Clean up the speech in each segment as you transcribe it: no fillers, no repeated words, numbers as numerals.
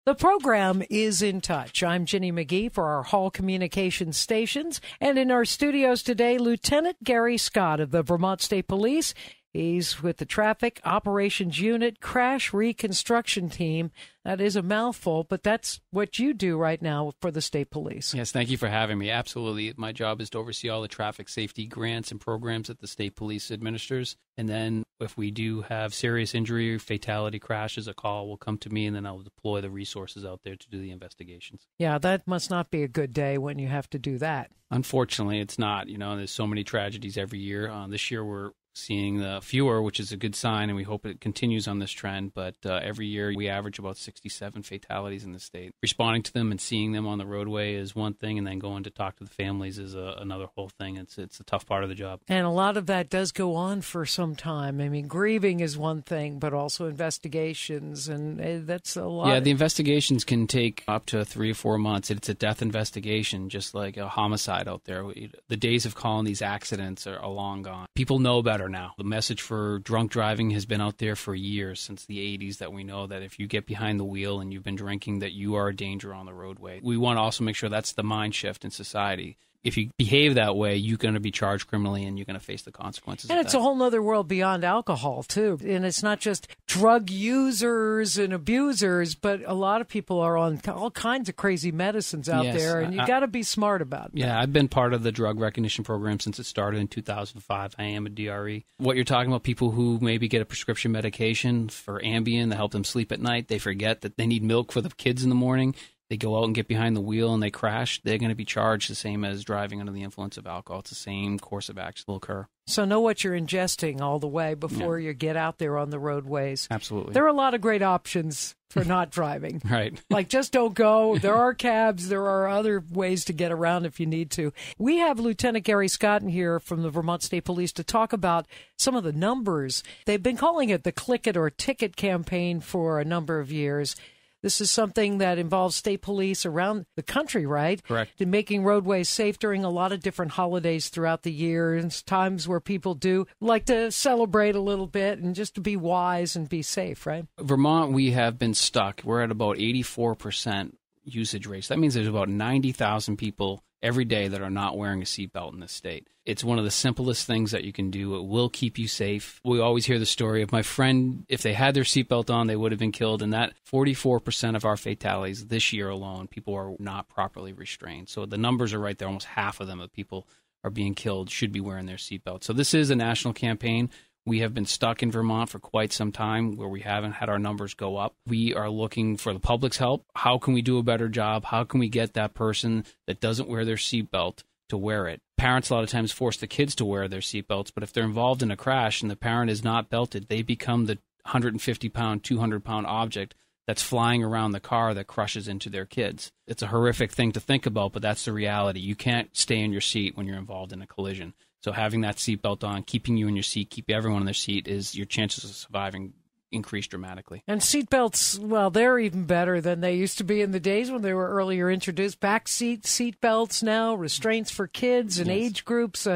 The program is In Touch. I'm Ginny McGee for our Hall Communications stations. And in our studios today, Lieutenant Gary Scott of the Vermont State Police. He's with the Traffic Operations Unit Crash Reconstruction Team. That is a mouthful, but that's what you do right now for the State Police. Yes, thank you for having me. Absolutely. My job is to oversee all the traffic safety grants and programs that the State Police administers. And then if we do have serious injury, fatality crashes, a call will come to me, and then I'll deploy the resources out there to do the investigations. Yeah, that must not be a good day when you have to do that. Unfortunately, it's not. There's so many tragedies every year. This year we're seeing the fewer, which is a good sign, and we hope it continues on this trend. But every year we average about 67 fatalities in the state. Responding to them and seeing them on the roadway is one thing, and then going to talk to the families is another whole thing. It's a tough part of the job. And a lot of that does go on for some time. I mean, grieving is one thing, but also investigations, and that's a lot. Yeah, the investigations can take up to 3 or 4 months. It's a death investigation, just like a homicide out there. The days of calling these accidents are long gone. People know better now. The message for drunk driving has been out there for years, since the 80s, that we know that if you get behind the wheel and you've been drinking, that you are a danger on the roadway. We want to also make sure that's the mind shift in society. If you behave that way, you're going to be charged criminally and you're going to face the consequences. And it's a whole other world beyond alcohol, too. And it's not just drug users and abusers, but a lot of people are on all kinds of crazy medicines out there, and you got to be smart about it. Yeah, I've been part of the drug recognition program since it started in 2005. I am a DRE. What you're talking about, people who maybe get a prescription medication for Ambien to help them sleep at night, they forget that they need milk for the kids in the morning. They go out and get behind the wheel and they crash, they're going to be charged the same as driving under the influence of alcohol. It's the same course of action will occur. So know what you're ingesting all the way before you get out there on the roadways. Absolutely. There are a lot of great options for not driving. Right. Like, just don't go. There are cabs. There are other ways to get around if you need to. We have Lieutenant Gary Scott in here from the Vermont State Police to talk about some of the numbers. They've been calling it the Click It or Ticket campaign for a number of years. This is something that involves state police around the country, right? Correct. In making roadways safe during a lot of different holidays throughout the year, and times where people do like to celebrate a little bit and just to be wise and be safe, right? Vermont, we have been stuck. We're at about 84% usage rates. That means there's about 90,000 people every day that are not wearing a seatbelt in this state. It's one of the simplest things that you can do. It will keep you safe. We always hear the story of my friend, if they had their seatbelt on, they would have been killed. And that 44% of our fatalities this year alone, people are not properly restrained. So the numbers are right there. Almost half of them of people are being killed should be wearing their seatbelt. So this is a national campaign. We have been stuck in Vermont for quite some time where we haven't had our numbers go up. We are looking for the public's help. How can we do a better job? How can we get that person that doesn't wear their seatbelt to wear it? Parents a lot of times force the kids to wear their seatbelts, but if they're involved in a crash and the parent is not belted, they become the 150-pound, 200-pound object that's flying around the car that crushes into their kids. It's a horrific thing to think about, but that's the reality. You can't stay in your seat when you're involved in a collision. So having that seatbelt on, keeping you in your seat, keep everyone in their seat, is your chances of surviving increase dramatically. And seatbelts, well, they're even better than they used to be in the days when they were earlier introduced. Back seat belts now, restraints for kids and age groups.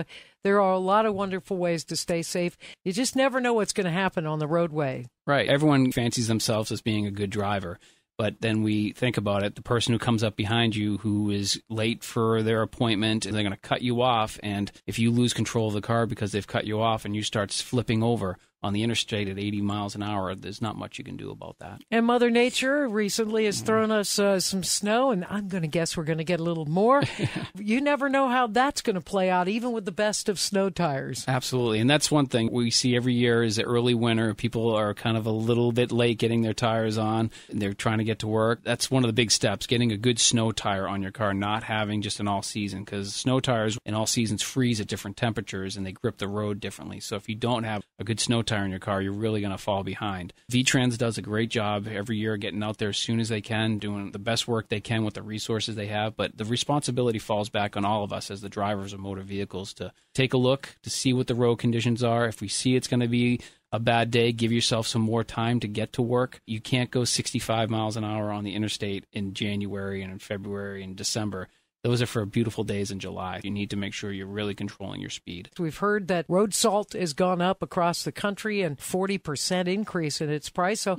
There are a lot of wonderful ways to stay safe. You just never know what's going to happen on the roadway. Right. Everyone fancies themselves as being a good driver. But then we think about it, the person who comes up behind you who is late for their appointment, and they're going to cut you off. And if you lose control of the car because they've cut you off and you start flipping over on the interstate at 80 miles an hour, there's not much you can do about that. And Mother Nature recently has thrown us some snow, and I'm going to guess we're going to get a little more. You never know how that's going to play out, even with the best of snow tires. Absolutely. And that's one thing we see every year is the early winter. People are kind of a little bit late getting their tires on, and they're trying to get to work. That's one of the big steps, getting a good snow tire on your car, not having just an all-season, because snow tires in all seasons freeze at different temperatures, and they grip the road differently. So if you don't have a good snow tire in your car, you're really going to fall behind. VTrans does a great job every year getting out there as soon as they can, doing the best work they can with the resources they have, but the responsibility falls back on all of us as the drivers of motor vehicles to take a look, to see what the road conditions are. If we see it's going to be a bad day, give yourself some more time to get to work. You can't go 65 miles an hour on the interstate in January and in February and December. Those are for beautiful days in July. You need to make sure you're really controlling your speed. We've heard that road salt has gone up across the country and 40% increase in its price. So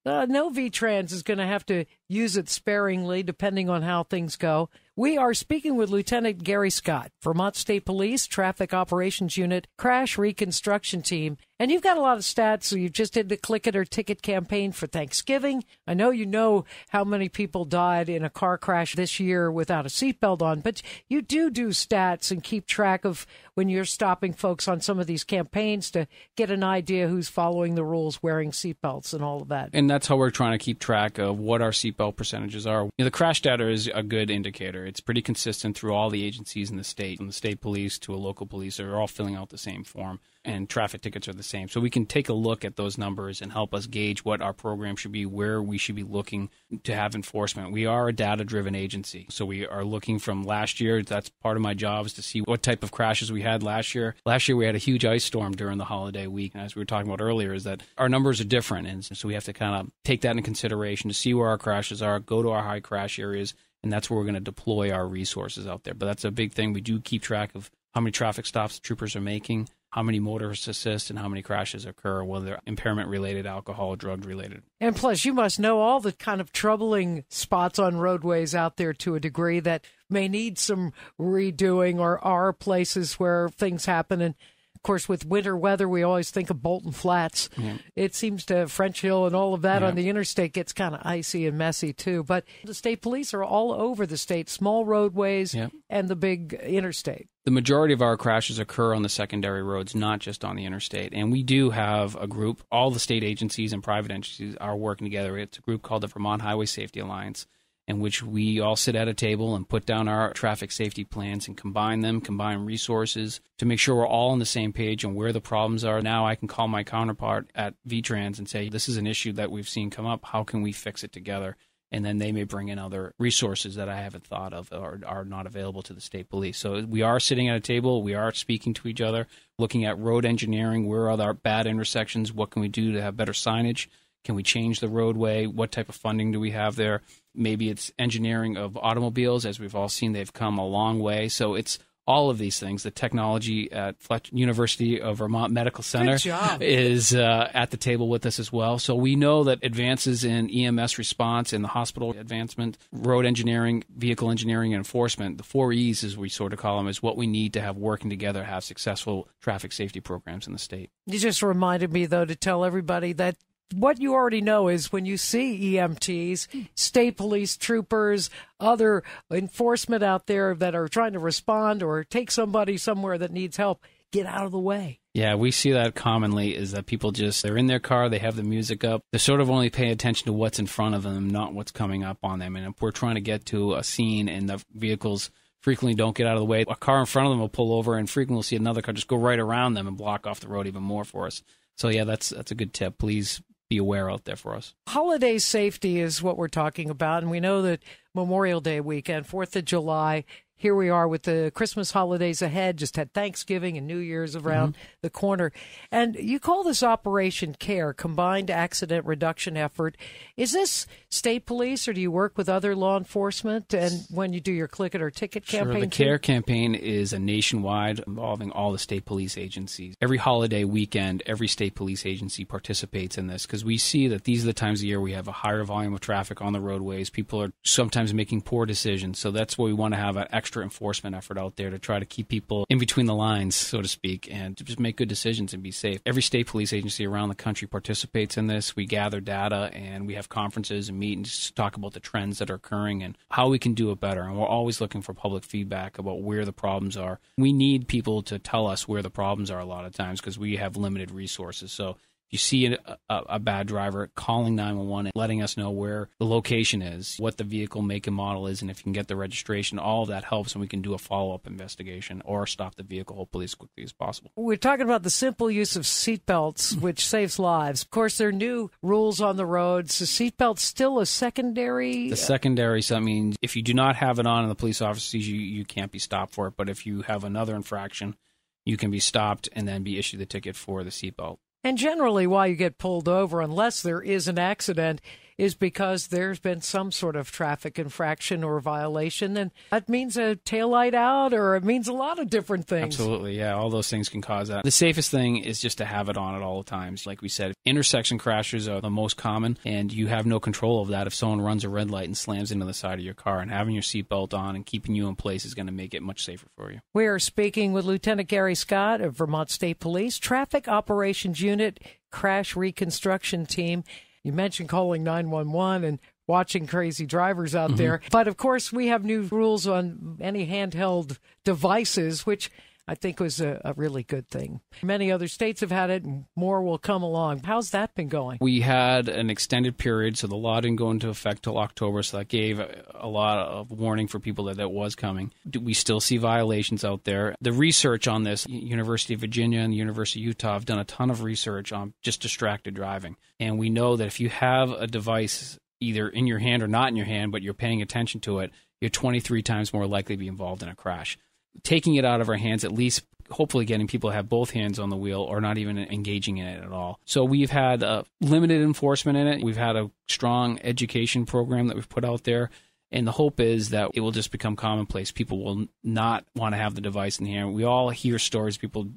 no VTrans is going to have to use it sparingly depending on how things go. We are speaking with Lieutenant Gary Scott, Vermont State Police Traffic Operations Unit Crash Reconstruction Team. And you've got a lot of stats. So you just did the Click It or Ticket campaign for Thanksgiving. I know you know how many people died in a car crash this year without a seatbelt on, but you do stats and keep track of when you're stopping folks on some of these campaigns to get an idea who's following the rules, wearing seatbelts and all of that. And that's how we're trying to keep track of what our seatbelt percentages are. The crash data is a good indicator. It's pretty consistent through all the agencies in the state, from the state police to a local police. They're all filling out the same form, and traffic tickets are the same. So we can take a look at those numbers and help us gauge what our program should be, where we should be looking to have enforcement. We are a data-driven agency, so we are looking from last year. That's part of my job, is to see what type of crashes we had last year. Last year we had a huge ice storm during the holiday week, and as we were talking about earlier, is that our numbers are different, and so we have to kind of take that into consideration to see where our crashes are, go to our high crash areas, and that's where we're going to deploy our resources out there. But that's a big thing. We do keep track of how many traffic stops the troopers are making, how many motorists assist, and how many crashes occur, whether they're impairment-related, alcohol, or drug-related. And plus, you must know all the kind of troubling spots on roadways out there to a degree that may need some redoing, or are places where things happen. And of course, with winter weather, we always think of Bolton Flats. Yeah. It seems to French Hill and all of that on the interstate gets kind of icy and messy, too. But the state police are all over the state, small roadways and the big interstate. The majority of our crashes occur on the secondary roads, not just on the interstate. And we do have a group, all the state agencies and private agencies are working together. It's a group called the Vermont Highway Safety Alliance, in which we all sit at a table and put down our traffic safety plans and combine resources to make sure we're all on the same page on where the problems are. Now I can call my counterpart at VTrans and say, this is an issue that we've seen come up. How can we fix it together? And then they may bring in other resources that I haven't thought of or are not available to the state police. So we are sitting at a table. We are speaking to each other, looking at road engineering. Where are our bad intersections? What can we do to have better signage? Can we change the roadway? What type of funding do we have there? Maybe it's engineering of automobiles. As we've all seen, they've come a long way. So it's all of these things. The technology at University of Vermont Medical Center is at the table with us as well. So we know that advances in EMS response and the hospital advancement, road engineering, vehicle engineering, and enforcement, the 4 E's, as we sort of call them, is what we need to have working together to have successful traffic safety programs in the state. You just reminded me, though, to tell everybody that what you already know is when you see EMTs, state police troopers, other enforcement out there that are trying to respond or take somebody somewhere that needs help, get out of the way. Yeah, we see that commonly, is that people they're in their car, they have the music up, they're sort of only paying attention to what's in front of them, not what's coming up on them. And if we're trying to get to a scene and the vehicles frequently don't get out of the way, a car in front of them will pull over, and frequently we'll see another car just go right around them and block off the road even more for us. So yeah, that's a good tip. Please be aware out there for us. Holiday safety is what we're talking about, and we know that Memorial Day weekend, 4th of July, here we are with the Christmas holidays ahead, just had Thanksgiving and New Year's around the corner. And you call this Operation CARE, Combined Accident Reduction Effort. Is this state police, or do you work with other law enforcement? And when you do your Click It or Ticket campaign? Sure, the CARE campaign is a nationwide involving all the state police agencies. Every holiday weekend, every state police agency participates in this, because we see that these are the times of year we have a higher volume of traffic on the roadways. People are sometimes making poor decisions, so that's why we want to have an extra enforcement effort out there to try to keep people in between the lines, so to speak, and to just make good decisions and be safe. Every state police agency around the country participates in this. We gather data and we have conferences and meetings to talk about the trends that are occurring and how we can do it better. And we're always looking for public feedback about where the problems are. We need people to tell us where the problems are a lot of times, because we have limited resources. So you see a bad driver, calling 911 and letting us know where the location is, what the vehicle make and model is, and if you can get the registration. All of that helps, and we can do a follow-up investigation or stop the vehicle hopefully as quickly as possible. We're talking about the simple use of seatbelts, which saves lives. Of course, there are new rules on the roads. Is seatbelts still a secondary? The secondary, so that means if you do not have it on and the police officer sees you, you can't be stopped for it. But if you have another infraction, you can be stopped and then be issued the ticket for the seatbelt. And generally, while you get pulled over, unless there is an accident, is because there's been some sort of traffic infraction or violation, and that means a taillight out, or it means a lot of different things. Absolutely, yeah. All those things can cause that. The safest thing is just to have it on at all times. Like we said, intersection crashes are the most common, and you have no control of that if someone runs a red light and slams into the side of your car. And having your seatbelt on and keeping you in place is going to make it much safer for you. We are speaking with Lieutenant Gary Scott of Vermont State Police Traffic Operations Unit Crash Reconstruction Team. You mentioned calling 911 and watching crazy drivers out there. But, of course, we have new rules on any handheld devices, which I think was a really good thing. Many other states have had it, and more will come along. How's that been going? We had an extended period, so the law didn't go into effect till October, so that gave a lot of warning for people that was coming. We still see violations out there. The research on this, University of Virginia and the University of Utah have done a ton of research on just distracted driving. And we know that if you have a device either in your hand or not in your hand, but you're paying attention to it, you're 23 times more likely to be involved in a crash. Taking it out of our hands, at least hopefully getting people to have both hands on the wheel or not even engaging in it at all. So we've had limited enforcement in it. We've had a strong education program that we've put out there. And the hope is that it will just become commonplace. People will not want to have the device in the hand. We all hear stories of people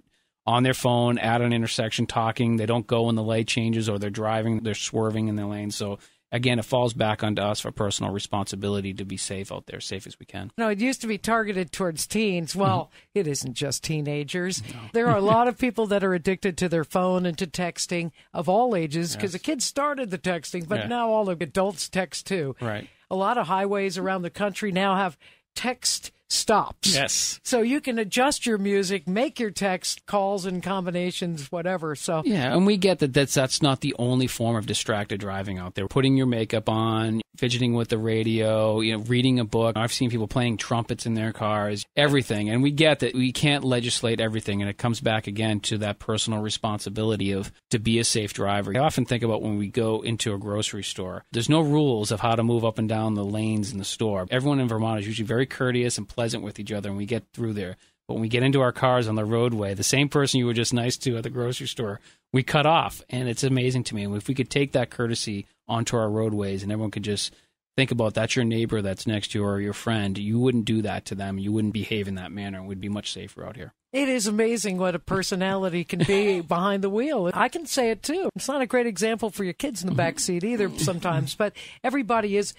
on their phone at an intersection talking. They don't go when the light changes, or they're driving, they're swerving in their lane. So again, it falls back onto us for personal responsibility to be safe out there, safe as we can. No, it used to be targeted towards teens. Well, it isn't just teenagers. No. There are a lot of people that are addicted to their phone and to texting of all ages, because the kids started the texting, but now all the adults text too. Right. A lot of highways around the country now have text stops. Yes. So you can adjust your music, make your text calls and combinations, whatever. So yeah, and we get that that's not the only form of distracted driving out there. Putting your makeup on, fidgeting with the radio, reading a book. I've seen people playing trumpets in their cars, everything. And we get that we can't legislate everything, and it comes back again to that personal responsibility of to be a safe driver. I often think about when we go into a grocery store. There's no rules of how to move up and down the lanes in the store. Everyone in Vermont is usually very courteous and pleasant with each other, and we get through there. But when we get into our cars on the roadway, the same person you were just nice to at the grocery store, we cut off. And it's amazing to me. And if we could take that courtesy onto our roadways and everyone could just think about that's your neighbor that's next to you or your friend, you wouldn't do that to them. You wouldn't behave in that manner. We'd be much safer out here. It is amazing what a personality can be behind the wheel. I can say it too. It's not a great example for your kids in the back seat either sometimes, but everybody is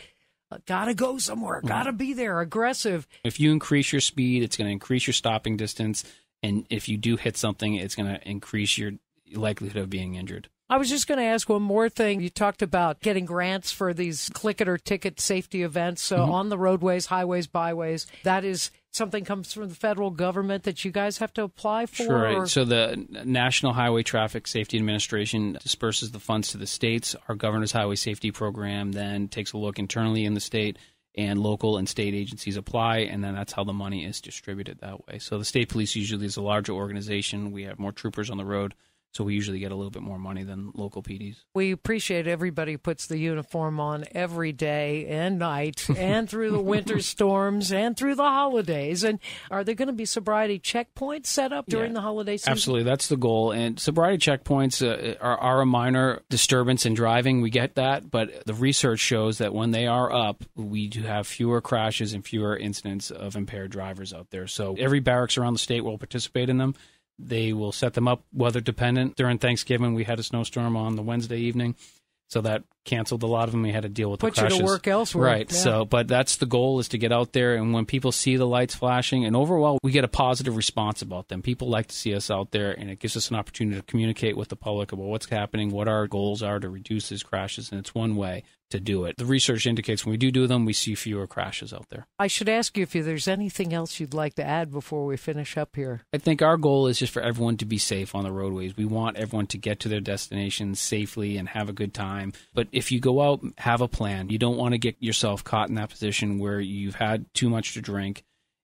gotta go somewhere, gotta be there, aggressive. If you increase your speed, it's going to increase your stopping distance. And if you do hit something, it's going to increase your likelihood of being injured. I was just going to ask one more thing. You talked about getting grants for these click it or ticket safety events. So on the roadways, highways, byways, that is something comes from the federal government that you guys have to apply for? Sure. So the National Highway Traffic Safety Administration disperses the funds to the states. Our Governor's Highway Safety Program then takes a look internally in the state, and local and state agencies apply, and then that's how the money is distributed that way. So the state police usually is a larger organization. We have more troopers on the road, so we usually get a little bit more money than local PDs. We appreciate everybody who puts the uniform on every day and night and through the winter storms and through the holidays. And are there going to be sobriety checkpoints set up during the holiday season? Absolutely. That's the goal. And sobriety checkpoints are a minor disturbance in driving. We get that. But the research shows that when they are up, we do have fewer crashes and fewer incidents of impaired drivers out there. So every barracks around the state will participate in them. They will set them up weather dependent. During Thanksgiving, we had a snowstorm on the Wednesday evening, so that canceled a lot of them. We had to deal with the crashes. Put you to work elsewhere. Right. Yeah. So, but that's the goal, is to get out there, and when people see the lights flashing, and overall, we get a positive response about them. People like to see us out there, and it gives us an opportunity to communicate with the public about what's happening, what our goals are to reduce these crashes, and it's one way to do it. The research indicates when we do them, we see fewer crashes out there. I should ask you if there's anything else you'd like to add before we finish up here. I think our goal is just for everyone to be safe on the roadways. We want everyone to get to their destinations safely and have a good time. But if you go out, have a plan. You don't want to get yourself caught in that position where you've had too much to drink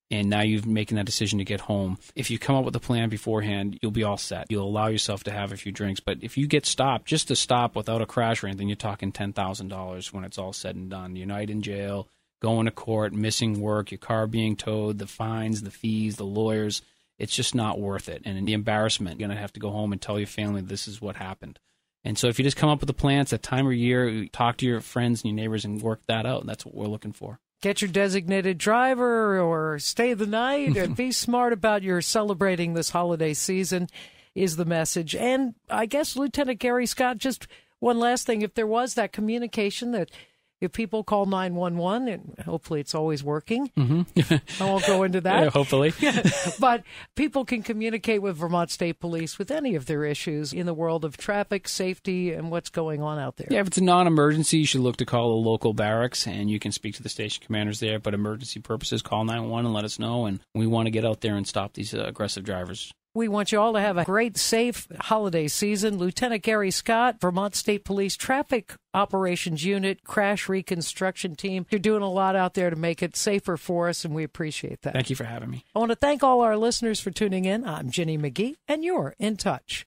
and now you're making that decision to get home. If you come up with a plan beforehand, you'll be all set. You'll allow yourself to have a few drinks. But if you get stopped, just to stop without a crash or anything, you're talking $10,000 when it's all said and done. You're night in jail, going to court, missing work, your car being towed, the fines, the fees, the lawyers. It's just not worth it. And the embarrassment, you're going to have to go home and tell your family this is what happened. And so if you just come up with a plan, it's that time of year, you talk to your friends and your neighbors and work that out. That's what we're looking for. Get your designated driver or stay the night and be smart about your celebrating this holiday season is the message. And I guess, Lieutenant Gary Scott, just one last thing. If there was that communication that if people call 911, and hopefully it's always working, I won't go into that. Yeah, hopefully. But people can communicate with Vermont State Police with any of their issues in the world of traffic, safety, and what's going on out there. Yeah, if it's a non-emergency, you should look to call a local barracks, and you can speak to the station commanders there. But emergency purposes, call 911 and let us know, and we want to get out there and stop these aggressive drivers. We want you all to have a great, safe holiday season. Lieutenant Gary Scott, Vermont State Police Traffic Operations Unit, Crash Reconstruction Team. You're doing a lot out there to make it safer for us, and we appreciate that. Thank you for having me. I want to thank all our listeners for tuning in. I'm Ginny McGee, and you're In Touch.